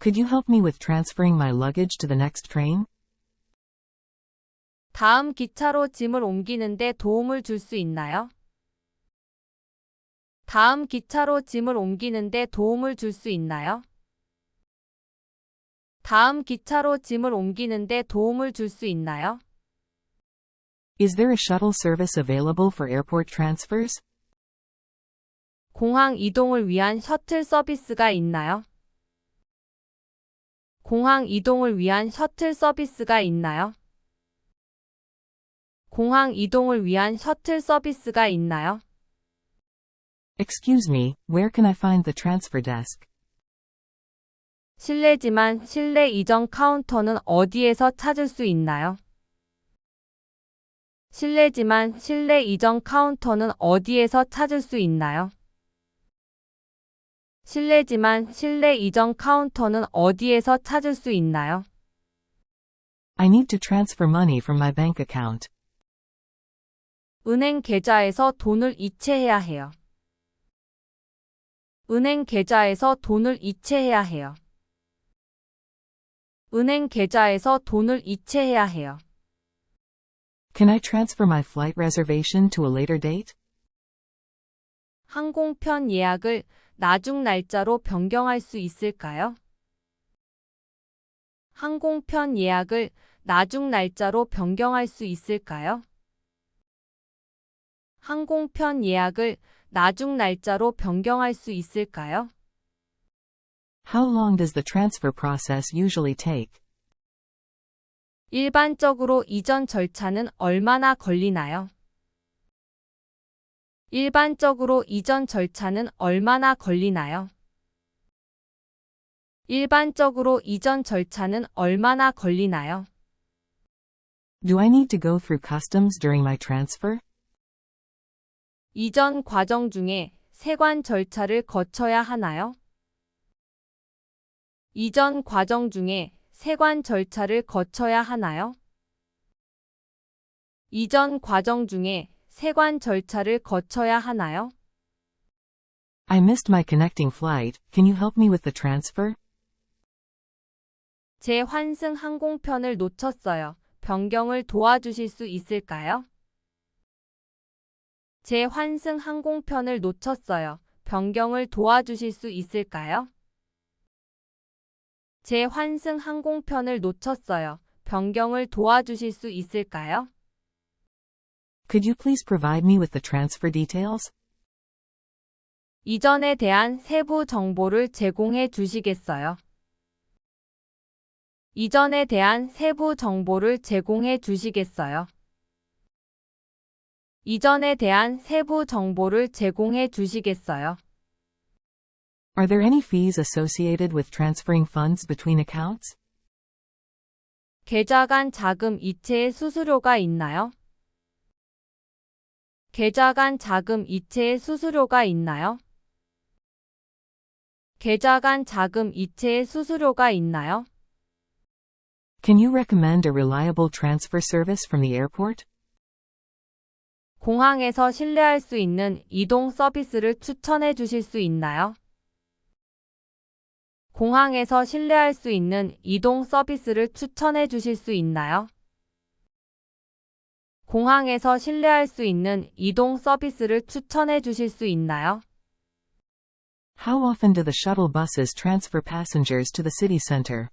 Could you help me with transferring my luggage to the next train? 다음 기차로 짐을 옮기는데 도움을 줄 수 있나요? 다음 기차로 짐을 옮기는데 도움을 줄 수 있나요? 다음 기차로 짐을 옮기는데 도움을 줄 수 있나요? Is there a shuttle service available for airport transfers? 공항 이동을 위한 셔틀 서비스가 있나요? 공항 이동을 위한 셔틀 서비스가 있나요? 공항 이동을 위한 셔틀 서비스가 있나요? Excuse me, where can I find the transfer desk? 실례지만 실내 이전 카운터는 어디에서 찾을 수 있나요? 실례지만 실내 이전 카운터는 어디에서 찾을 수 있나요? 실례지만 실내 이전 카운터는 어디에서 찾을 수 있나요? I need to transfer money from my bank account. 은행 계좌에서 돈을 이체해야 해요. 은행 계좌에서 돈을 이체해야 해요. 은행 계좌에서 돈을 이체해야 해요. Can I transfer my flight reservation to a later date? 항공편 예약을 나중 날짜로 변경할 수 있을까요? 항공편 예약을 나중 날짜로 변경할 수 있을까요? 항공편 예약을 나중 날짜로 변경할 수 있을까요? How long does the transfer process usually take? 일반적으로 이전 절차는 얼마나 걸리나요? 일반적으로 이전 절차는 얼마나 걸리나요? 일반적으로 이전 절차는 얼마나 걸리나요? Do I need to go through customs during my transfer? 이전 과정 중에 세관 절차를 거쳐야 하나요? 이전 과정 중에 세관 절차를 거쳐야 하나요? 이전 과정 중에 세관 절차를 거쳐야 하나요? I missed my connecting flight. Can you help me with the transfer? 제 환승 항공편을 놓쳤어요. 변경을 도와주실 수 있을까요? 제 환승 항공편을 놓쳤어요. 변경을 도와주실 수 있을까요? 제 환승 항공편을 놓쳤어요. 변경을 도와주실 수 있을까요? Could you please provide me with the transfer details? 이전에 대한 세부 정보를 제공해 주시겠어요? 이전에 대한 세부 정보를 제공해 주시겠어요? 이전에 대한 세부 정보를 제공해 주시겠어요? Are there any fees associated with transferring funds between accounts? 계좌 간 자금 이체의 수수료가 있나요? 계좌 간 자금 이체의 수수료가 있나요? 계좌 간 자금 이체의 수수료가 있나요? Can you recommend a reliable transfer service from the airport? 공항에서 신뢰할 수 있는 이동 서비스를 추천해 주실 수 있나요? 공항에서 신뢰할 수 있는 이동 서비스를 추천해 주실 수 있나요? 공항에서 신뢰할 수 있는 이동 서비스를 추천해 주실 수 있나요? How often do the shuttle buses transfer passengers to the city center?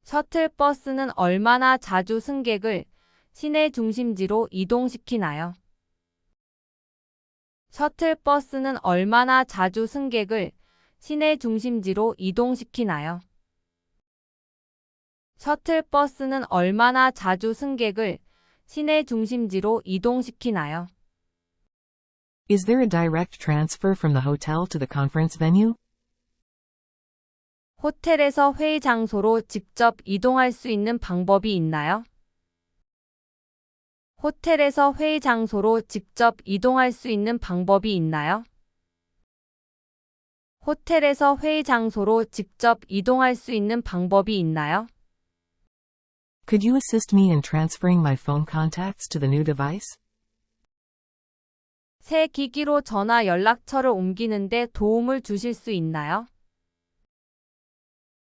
셔틀버스는 얼마나 자주 승객을 시내 중심지로 이동시키나요? 셔틀버스는 얼마나 자주 승객을 시내 중심지로 이동시키나요? 셔틀버스는 얼마나 자주 승객을 시내 중심지로 이동시키나요? Is there a direct transfer from the hotel to the conference venue? 호텔에서 회의 장소로 직접 이동할 수 있는 방법이 있나요? 호텔에서 회의 장소로 직접 이동할 수 있는 방법이 있나요? 호텔에서 회의 장소로 직접 이동할 수 있는 방법이 있나요? Could you assist me in transferring my phone contacts to the new device? 새 기기로 전화 연락처를 옮기는데 도움을 주실 수 있나요?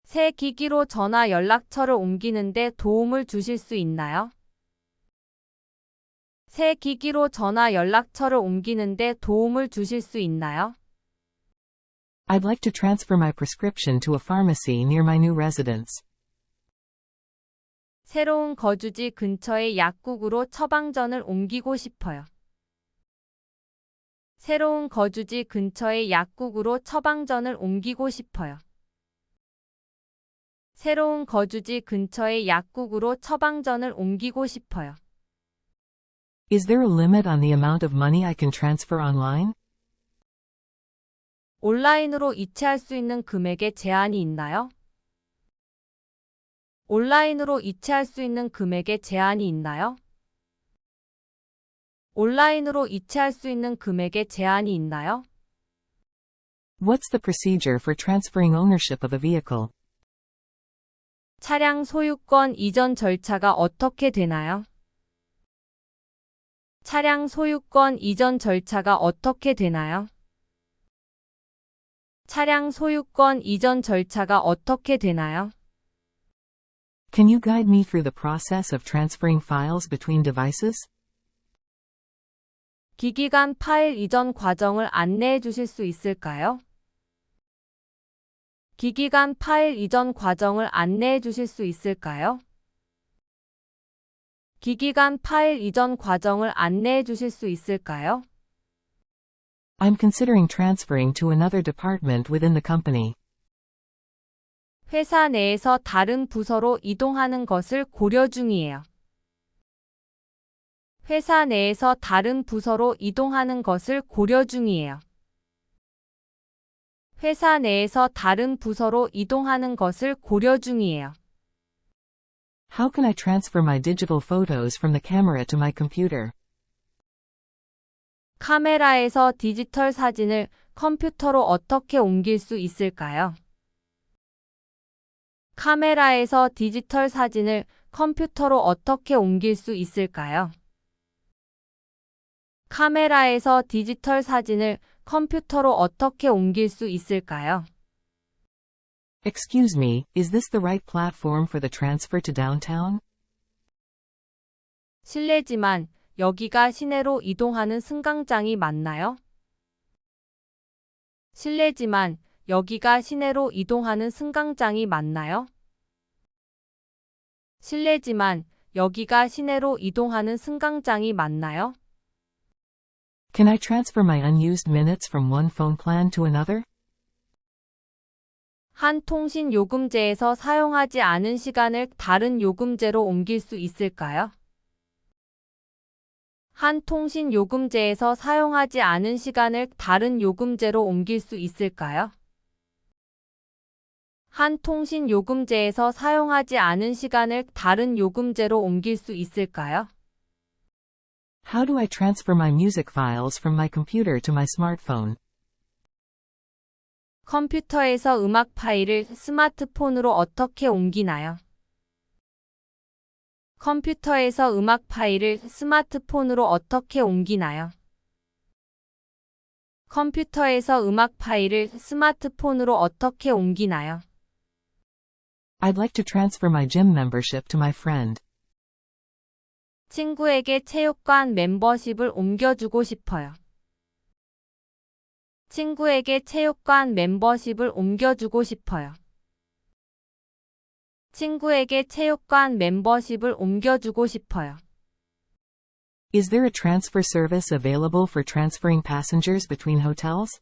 새 기기로 전화 연락처를 옮기는데 도움을 주실 수 있나요? 새 기기로 전화 연락처를 옮기는데 도움을 주실 수 있나요? I'd like to transfer my prescription to a pharmacy near my new residence. 새로운 거주지 근처의 약국으로 처방전을 옮기고 싶어요. 새로운 거주지 근처의 약국으로 처방전을 옮기고 싶어요. 새로운 거주지 근처의 약국으로 처방전을 옮기고 싶어요. Is there a limit on the amount of money I can transfer online? 온라인으로 이체할 수 있는 금액에 제한이 있나요? 온라인으로 이체할 수 있는 금액에 제한이 있나요? 온라인으로 이체할 수 있는 금액에 제한이 있나요? What's the procedure for transferring ownership of a vehicle? 차량 소유권 이전 절차가 어떻게 되나요? 차량 소유권 이전 절차가 어떻게 되나요? 차량 소유권 이전 절차가 어떻게 되나요? Can you guide me through the process of transferring files between devices? 기기 간 파일 이전 과정을 안내해 주실 수 있을까요? 기기 간 파일 이전 과정을 안내해 주실 수 있을까요? 기기 간 파일 이전 과정을 안내해 주실 수 있을까요? I'm considering transferring to another department within the company. 회사 내에서 다른 부서로 이동하는 것을 고려 중이에요. 회사 내에서 다른 부서로 이동하는 것을 고려 중이에요. 회사 내에서 다른 부서로 이동하는 것을 고려 중이에요. How can I transfer my digital photos from the camera to my computer? 카메라에서 디지털 사진을 컴퓨터로 어떻게 옮길 수 있을까요? 카메라에서 디지털 사진을 컴퓨터로 어떻게 옮길 수 있을까요? 카메라에서 디지털 사진을 컴퓨터로 어떻게 옮길 수 있을까요? Excuse me, is this the right platform for the transfer to downtown? 실례지만 여기가 시내로 이동하는 승강장이 맞나요? 실례지만 여기가 시내로 이동하는 승강장이 맞나요? 실례지만 여기가 시내로 이동하는 승강장이 맞나요? Can I transfer my unused minutes from one phone plan to another? 한 통신 요금제에서 사용하지 않은 시간을 다른 요금제로 옮길 수 있을까요? 한 통신 요금제에서 사용하지 않은 시간을 다른 요금제로 옮길 수 있을까요? 한 통신 요금제에서 사용하지 않은 시간을 다른 요금제로 옮길 수 있을까요? How do I transfer my music files from my computer to my smartphone? 컴퓨터에서 음악 파일을 스마트폰으로 어떻게 옮기나요? 컴퓨터에서 음악 파일을 스마트폰으로 어떻게 옮기나요? 컴퓨터에서 음악 파일을 스마트폰으로 어떻게 옮기나요? I'd like to transfer my gym membership to my friend. 친구에게 체육관 멤버십을 옮겨주고 싶어요. 친구에게 체육관 멤버십을 옮겨주고 싶어요. 친구에게 체육관 멤버십을 옮겨주고 싶어요. Is there a transfer service available for transferring passengers between hotels?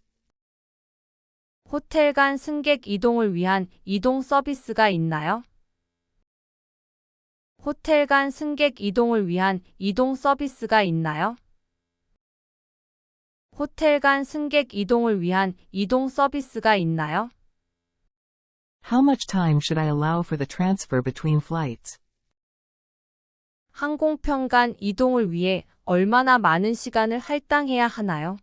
호텔 간 승객 이동을 위한 이동 서비스가 있나요? 호텔 간 승객 이동을 위한 이동 서비스가 있나요? 호텔 간 승객 이동을 위한 이동 서비스가 있나요? How much time should I allow for the transfer between flights? 항공편 간 이동을 위해 얼마나 많은 시간을 할당해야 하나요?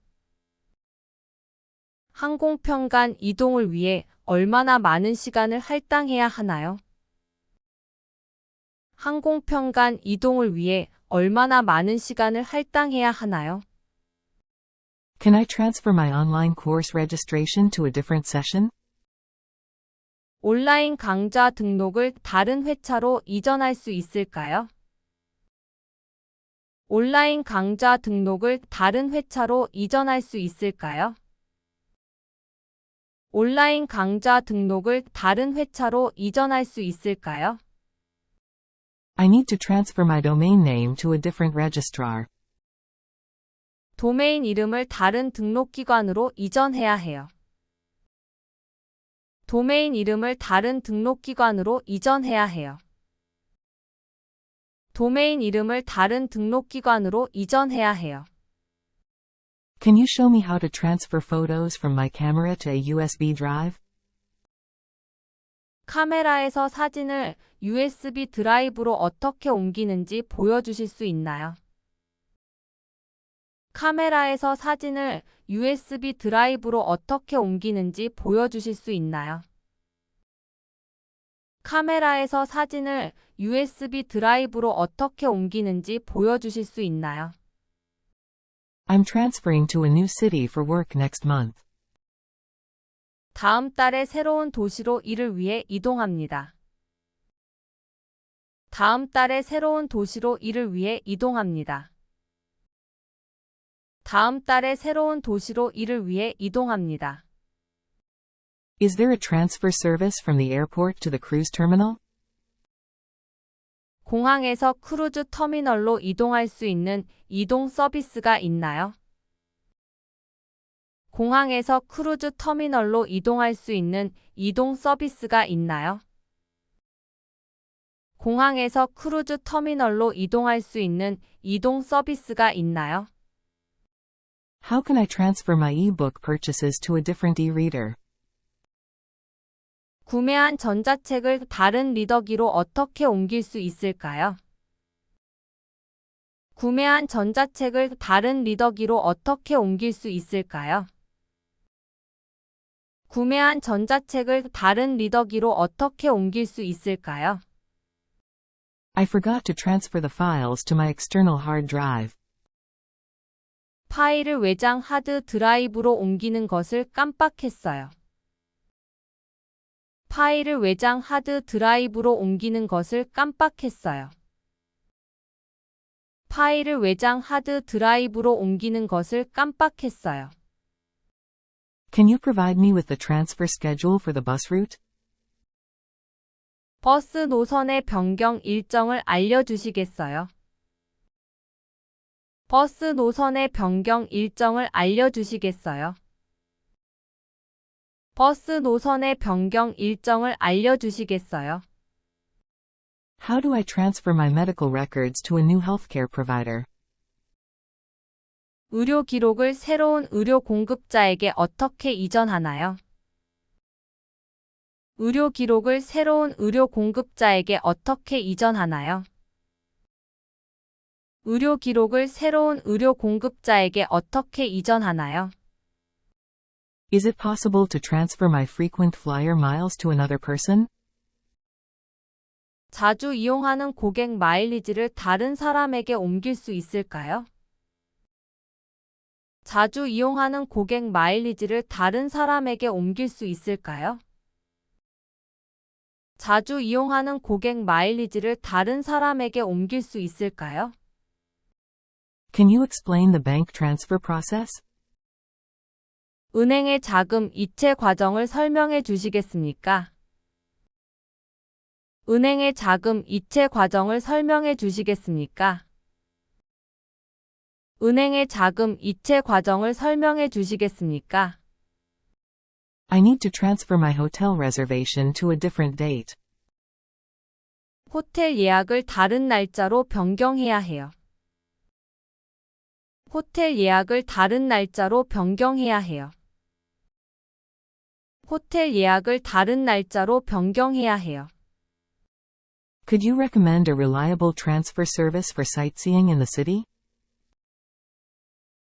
항공편 간 이동을 위해 얼마나 많은 시간을 할당해야 하나요? 항공편 간 이동을 위해 얼마나 많은 시간을 할당해야 하나요? Can I transfer my online course registration to a different session? 온라인 강좌 등록을 다른 회차로 이전할 수 있을까요? 온라인 강좌 등록을 다른 회차로 이전할 수 있을까요? 온라인 강좌 등록을 다른 회차로 이전할 수 있을까요? I need to transfer my domain name to a different registrar. 도메인 이름을 다른 등록기관으로 이전해야 해요. 도메인 이름을 다른 등록기관으로 이전해야 해요. 도메인 이름을 다른 등록기관으로 이전해야 해요. Can you show me how to transfer photos from my camera to a USB drive? 카메라에서 사진을 USB 드라이브로 어떻게 옮기는지 보여주실 수 있나요? 카메라에서 사진을 USB 드라이브로 어떻게 옮기는지 보여주실 수 있나요? 카메라에서 사진을 USB 드라이브로 어떻게 옮기는지 보여주실 수 있나요? I'm transferring to a new city for work next month. 다음 달에 새로운 도시로 일을 위해 이동합니다. 다음 달에 새로운 도시로 일을 위해 이동합니다. 다음 달에 새로운 도시로 일을 위해 이동합니다. Is there a transfer service from the airport to the cruise terminal? 공항에서 크루즈 터미널로 이동할 수 있는 이동 서비스가 있나요? 공항에서 크루즈 터미널로 이동할 수 있는 이동 서비스가 있나요? 공항에서 크루즈 터미널로 이동할 수 있는 이동 서비스가 있나요? How can I transfer my e-book purchases to a different e-reader? 구매한 전자책을 다른 리더기로 어떻게 옮길 수 있을까요? 구매한 전자책을 다른 리더기로 어떻게 옮길 수 있을까요? 구매한 전자책을 다른 리더기로 어떻게 옮길 수 있을까요? I forgot to transfer the files to my external hard drive. 파일을 외장 하드 드라이브로 옮기는 것을 깜빡했어요. 파일을 외장 하드 드라이브로 옮기는 것을 깜빡했어요. 파일을 외장 하드 드라이브로 옮기는 것을 깜빡했어요. Can you provide me with the transfer schedule for the bus route? 버스 노선의 변경 일정을 알려주시겠어요? 버스 노선의 변경 일정을 알려주시겠어요? 버스 노선의 변경 일정을 알려주시겠어요? How do I transfer my medical records to a new healthcare provider? 의료 기록을 새로운 의료 공급자에게 어떻게 이전하나요? 의료 기록을 새로운 의료 공급자에게 어떻게 이전하나요? 의료 기록을 새로운 의료 공급자에게 어떻게 이전하나요? Is it possible to transfer my frequent flyer miles to another person? 자주 이용하는 고객 마일리지를 다른 사람에게 옮길 수 있을까요? 자주 이용하는 고객 마일리지를 다른 사람에게 옮길 수 있을까요? 자주 이용하는 고객 마일리지를 다른 사람에게 옮길 수 있을까요? Can you explain the bank transfer process? 은행의 자금 이체 과정을 설명해 주시겠습니까? 은행의 자금 이체 과정을 설명해 주시겠습니까? 은행의 자금 이체 과정을 설명해 주시겠습니까? I need to transfer my hotel reservation to a different date. 호텔 예약을 다른 날짜로 변경해야 해요. 호텔 예약을 다른 날짜로 변경해야 해요. 호텔 예약을 다른 날짜로 변경해야 해요. Could you recommend a reliable transfer service for sightseeing in the city?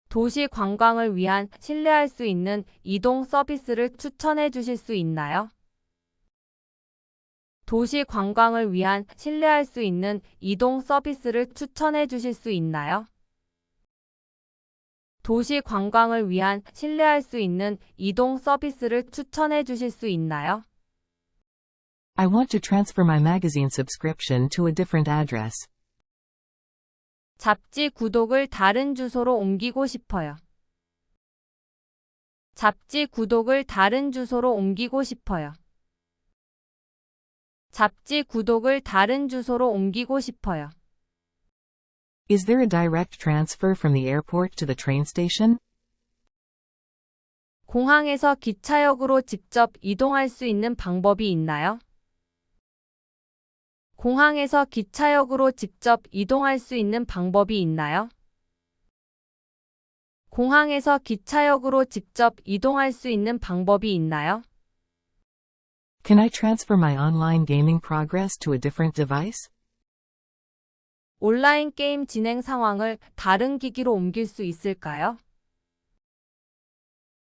도시 관광을 위한 신뢰할 수 있는 이동 서비스를 추천해 주실 수 있나요? 도시 관광을 위한 신뢰할 수 있는 이동 서비스를 추천해 주실 수 있나요? 도시 관광을 위한 신뢰할 수 있는 이동 서비스를 추천해 주실 수 있나요? I want to transfer my magazine subscription to a different address. 잡지 구독을 다른 주소로 옮기고 싶어요. 잡지 구독을 다른 주소로 옮기고 싶어요. 잡지 구독을 다른 주소로 옮기고 싶어요. Is there a direct transfer from the airport to the train station? 공항에서 기차역으로 직접 이동할 수 있는 방법이 있나요? 공항에서 기차역으로 직접 이동할 수 있는 방법이 있나요? 공항에서 기차역으로 직접 이동할 수 있는 방법이 있나요? Can I transfer my online gaming progress to a different device? 온라인 게임 진행 상황을 다른 기기로 옮길 수 있을까요?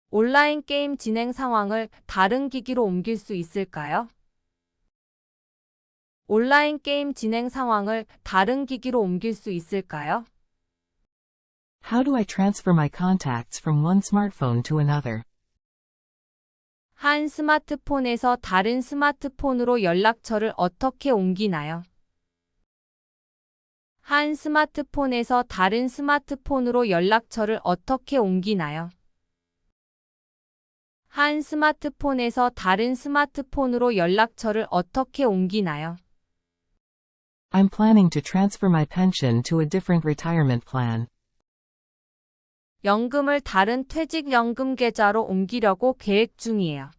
온라인 게임 진행 상황을 다른 기기로 옮길 수 있을까요? 온라인 게임 진행 상황을 다른 기기로 옮길 수 있을까요? How do I transfer my contacts from one smartphone to another? 한 스마트폰에서 다른 스마트폰으로 연락처를 어떻게 옮기나요? 한 스마트폰에서 다른 스마트폰으로 연락처를 어떻게 옮기나요? 한 스마트폰에서 다른 스마트폰으로 연락처를 어떻게 옮기나요? I'm planning to transfer my pension to a different retirement plan. 연금을 다른 퇴직연금 계좌로 옮기려고 계획 중이에요.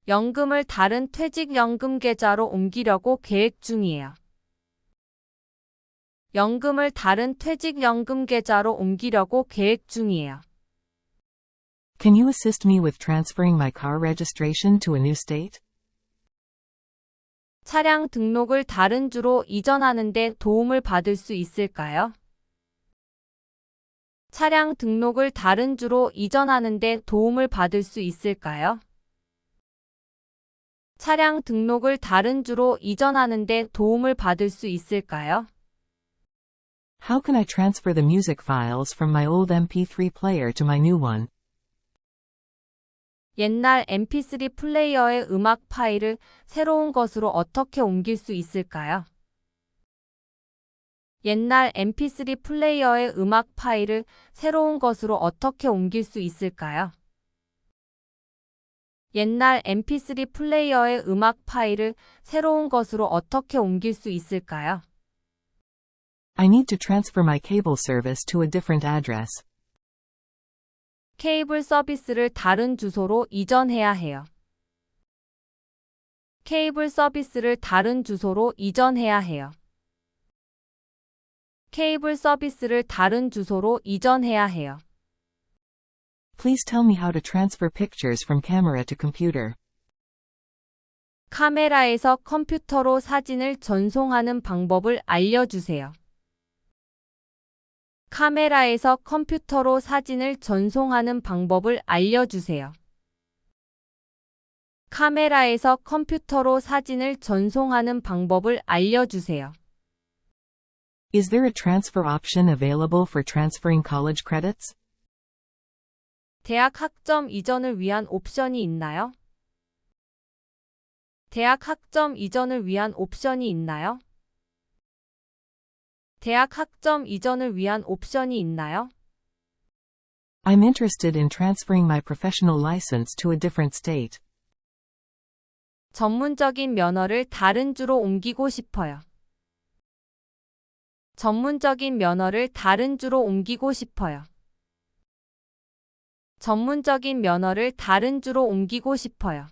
연금을 다른 퇴직연금 계좌로 옮기려고 계획 중이에요. 연금을 다른 퇴직연금 계좌로 옮기려고 계획 중이에요. Can you assist me with transferring my car registration to a new state? 차량 등록을 다른 주로 이전하는 데 도움을 받을 수 있을까요? 차량 등록을 다른 주로 이전하는 데 도움을 받을 수 있을까요? 차량 등록을 다른 주로 이전하는 데 도움을 받을 수 있을까요? How can I transfer the music files from my old MP3 player to my new one? 옛날 mp3 플레이어의 음악 파일을 새로운 것으로 어떻게 옮길 수 있을까요? 옛날 mp3 플레이어의 음악 파일을 새로운 것으로 어떻게 옮길 수 있을까요? 옛날 mp3 플레이어의 음악 파일을 새로운 것으로 어떻게 옮길 수 있을까요? I need to transfer my cable service to a different address. 케이블 서비스를 다른 주소로 이전해야 해요. 케이블 서비스를 다른 주소로 이전해야 해요. 케이블 서비스를 다른 주소로 이전해야 해요. Please tell me how to transfer pictures from camera to computer. 카메라에서 컴퓨터로 사진을 전송하는 방법을 알려주세요. 카메라에서 컴퓨터로 사진을 전송하는 방법을 알려주세요. 카메라에서 컴퓨터로 사진을 전송하는 방법을 알려주세요. Is there a transfer option available for transferring college credits? 대학 학점 이전을 위한 옵션이 있나요? 대학 학점 이전을 위한 옵션이 있나요? 대학 학점 이전을 위한 옵션이 있나요? I'm interested in transferring my professional license to a different state. 전문적인 면허를 다른 주로 옮기고 싶어요. 전문적인 면허를 다른 주로 옮기고 싶어요. 전문적인 면허를 다른 주로 옮기고 싶어요.